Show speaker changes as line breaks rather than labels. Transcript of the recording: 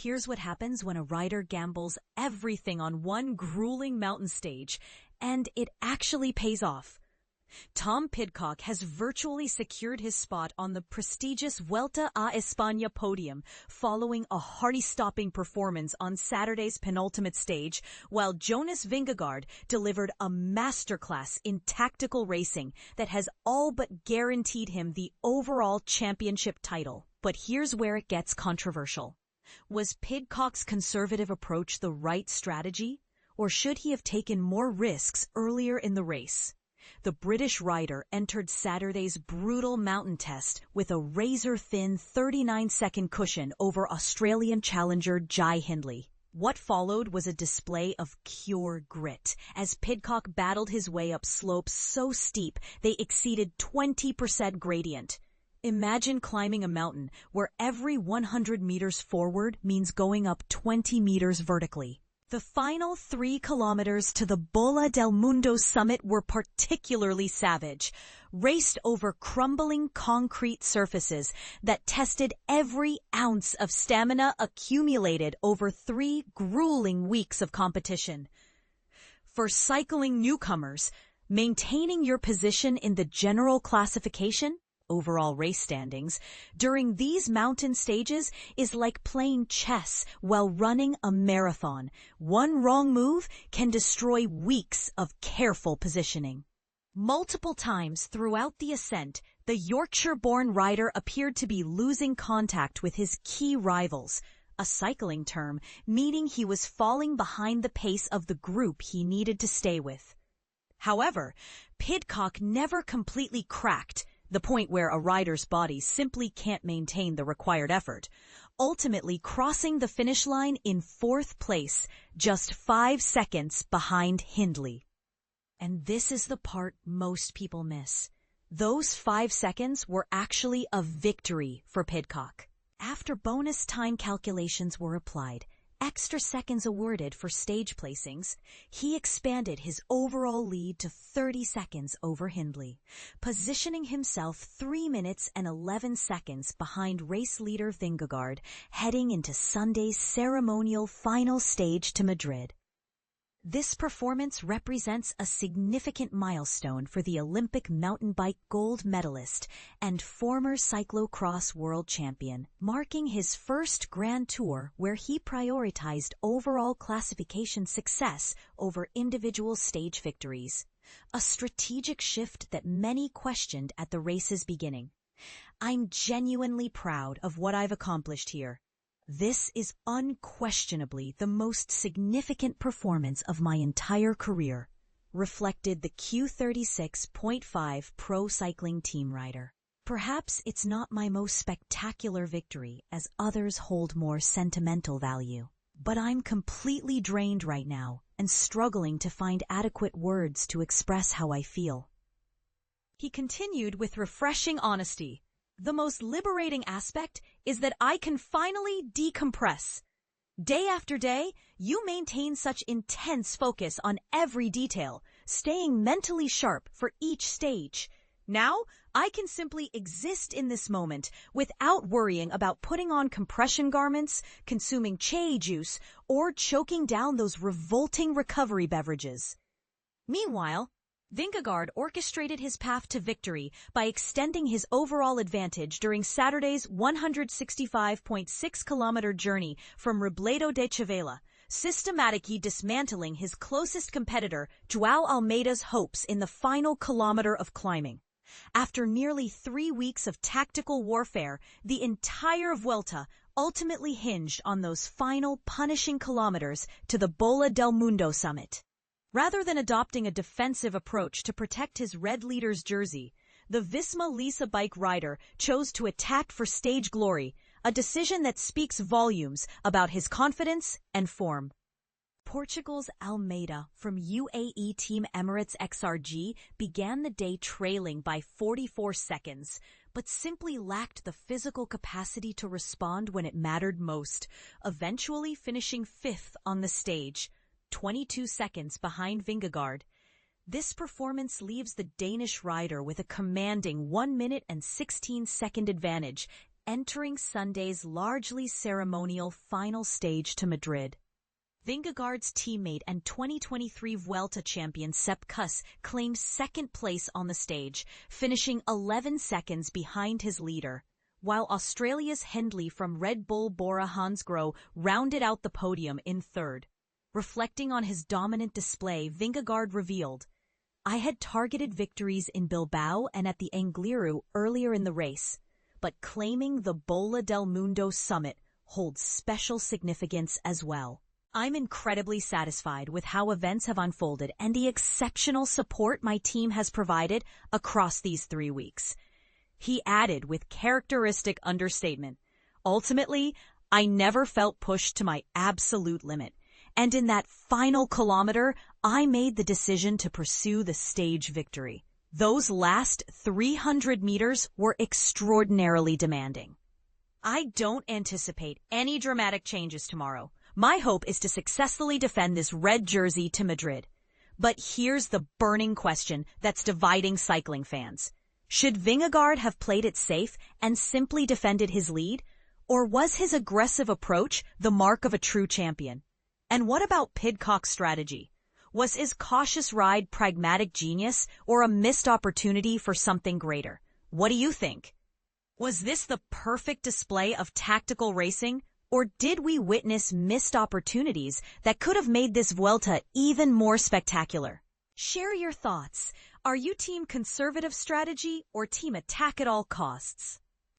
Here's what happens when a rider gambles everything on one grueling mountain stage, and it actually pays off. Tom Pidcock has virtually secured his spot on the prestigious Vuelta a España podium following a heart-stopping performance on Saturday's penultimate stage, while Jonas Vingegaard delivered a masterclass in tactical racing that has all but guaranteed him the overall championship title. But here's where it gets controversial. Was Pidcock's conservative approach the right strategy, or should he have taken more risks earlier in the race? The British rider entered Saturday's brutal mountain test with a razor-thin 39-second cushion over Australian challenger Jai Hindley. What followed was a display of pure grit, as Pidcock battled his way up slopes so steep they exceeded 20% gradient. Imagine climbing a mountain where every 100 meters forward means going up 20 meters vertically. The final 3 kilometers to the Bola del Mundo summit were particularly savage, raced over crumbling concrete surfaces that tested every ounce of stamina accumulated over 3 grueling weeks of competition. For cycling newcomers, maintaining your position in the general classification, overall race standings, during these mountain stages is like playing chess while running a marathon. One wrong move can destroy weeks of careful positioning. Multiple times throughout the ascent, the Yorkshire-born rider appeared to be losing contact with his key rivals, a cycling term meaning he was falling behind the pace of the group he needed to stay with. However, Pidcock never completely cracked, the point where a rider's body simply can't maintain the required effort, ultimately crossing the finish line in 4th place, just 5 seconds behind Hindley. And this is the part most people miss. Those 5 seconds were actually a victory for Pidcock. After bonus time calculations were applied, extra seconds awarded for stage placings, he expanded his overall lead to 30 seconds over Hindley, positioning himself 3 minutes and 11 seconds behind race leader Vingegaard, heading into Sunday's ceremonial final stage to Madrid. This performance represents a significant milestone for the Olympic mountain bike gold medalist and former cyclo-cross world champion, marking his first Grand Tour where he prioritized overall classification success over individual stage victories, a strategic shift that many questioned at the race's beginning. I'm genuinely proud of what I've accomplished here. This is unquestionably the most significant performance of my entire career, reflected the Q36.5 Pro Cycling team rider. Perhaps it's not my most spectacular victory, as others hold more sentimental value, but I'm completely drained right now and struggling to find adequate words to express how I feel. He continued with refreshing honesty. The most liberating aspect is that I can finally decompress. Day after day, you maintain such intense focus on every detail, staying mentally sharp for each stage. Now, I can simply exist in this moment without worrying about putting on compression garments, consuming Chai juice, or choking down those revolting recovery beverages. Meanwhile, Vingegaard orchestrated his path to victory by extending his overall advantage during Saturday's 165.6-kilometer journey from Robledo de Chavela, systematically dismantling his closest competitor, João Almeida's hopes in the final kilometer of climbing. After nearly 3 weeks of tactical warfare, the entire Vuelta ultimately hinged on those final punishing kilometers to the Bola del Mundo summit. Rather than adopting a defensive approach to protect his red leader's jersey, the Visma-Lease bike rider chose to attack for stage glory, a decision that speaks volumes about his confidence and form. Portugal's Almeida from UAE Team Emirates XRG began the day trailing by 44 seconds, but simply lacked the physical capacity to respond when it mattered most, eventually finishing 5th on the stage, 22 seconds behind Vingegaard. This performance leaves the Danish rider with a commanding 1 minute and 16-second advantage, entering Sunday's largely ceremonial final stage to Madrid. Vingegaard's teammate and 2023 Vuelta champion Sepp Kuss claimed second place on the stage, finishing 11 seconds behind his leader, while Australia's Hindley from Red Bull-Bora Hansgrohe rounded out the podium in third. Reflecting on his dominant display, Vingegaard revealed, "I had targeted victories in Bilbao and at the Angliru earlier in the race, but claiming the Bola del Mundo summit holds special significance as well. I'm incredibly satisfied with how events have unfolded and the exceptional support my team has provided across these 3 weeks." He added with characteristic understatement, "Ultimately, I never felt pushed to my absolute limit, and in that final kilometer, I made the decision to pursue the stage victory. Those last 300 meters were extraordinarily demanding. I don't anticipate any dramatic changes tomorrow. My hope is to successfully defend this red jersey to Madrid. But here's the burning question that's dividing cycling fans. Should Vingegaard have played it safe and simply defended his lead? Or was his aggressive approach the mark of a true champion? And what about Pidcock's strategy? Was his cautious ride pragmatic genius or a missed opportunity for something greater? What do you think? Was this the perfect display of tactical racing? Or did we witness missed opportunities that could have made this Vuelta even more spectacular? Share your thoughts. Are you team conservative strategy or team attack at all costs?